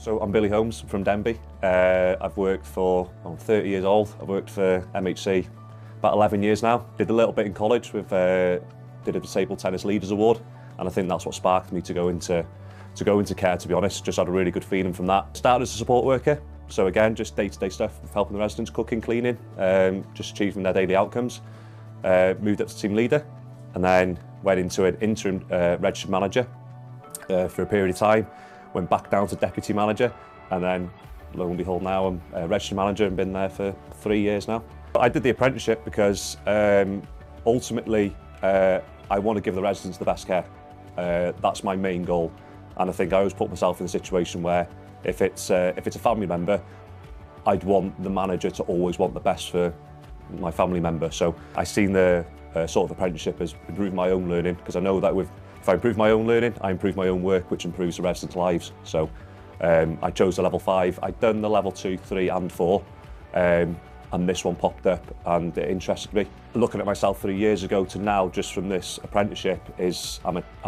So I'm Billy Holmes from Denby. I've worked for, I'm 30 years old. I've worked for MHC about 11 years now. Did a little bit in college with, did a Disabled Tennis Leaders Award, and I think that's what sparked me to go into care, to be honest. Just had a really good feeling from that. Started as a support worker, so again, just day-to-day stuff, helping the residents, cooking, cleaning, just achieving their daily outcomes. Moved up to team leader, and then went into an interim registered manager for a period of time. Went back down to deputy manager, and then lo and behold now I'm a registered manager and been there for 3 years now. I did the apprenticeship because ultimately I want to give the residents the best care. That's my main goal, and I think I always put myself in a situation where if it's a family member, I'd want the manager to always want the best for my family member. So I seen the sort of apprenticeship as improving my own learning, because I know that if I improve my own learning, I improve my own work, which improves the residents' lives. So I chose the level 5. I'd done the level 2, 3 and 4, and this one popped up and it interested me. Looking at myself 3 years ago to now, just from this apprenticeship, I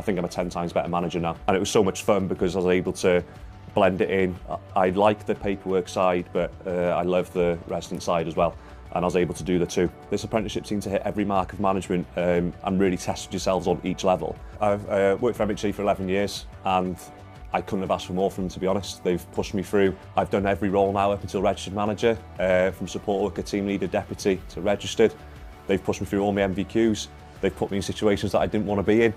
think I'm a 10 times better manager now. And it was so much fun because I was able to blend it in. I like the paperwork side, but I love the resident side as well. And I was able to do the two. This apprenticeship seemed to hit every mark of management and really tested yourselves on each level. I've worked for MHC for 11 years and I couldn't have asked for more from them, to be honest. They've pushed me through. I've done every role now up until registered manager, from support worker, team leader, deputy to registered. They've pushed me through all my MVQs. They've put me in situations that I didn't want to be in,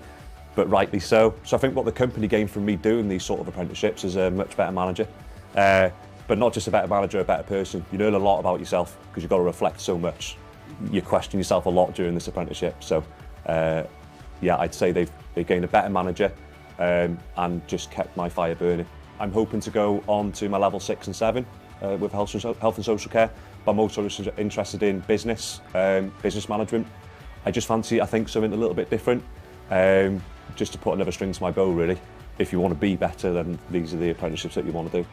but rightly so. So I think what the company gained from me doing these sort of apprenticeships is a much better manager. But not just a better manager, a better person. You learn a lot about yourself because you've got to reflect so much. You question yourself a lot during this apprenticeship. So yeah, I'd say they've gained a better manager and just kept my fire burning. I'm hoping to go on to my level 6 and 7 with health and social care, but I'm also interested in business, business management. I just fancy, I think, something a little bit different, just to put another string to my bow, really. If you want to be better, then these are the apprenticeships that you want to do.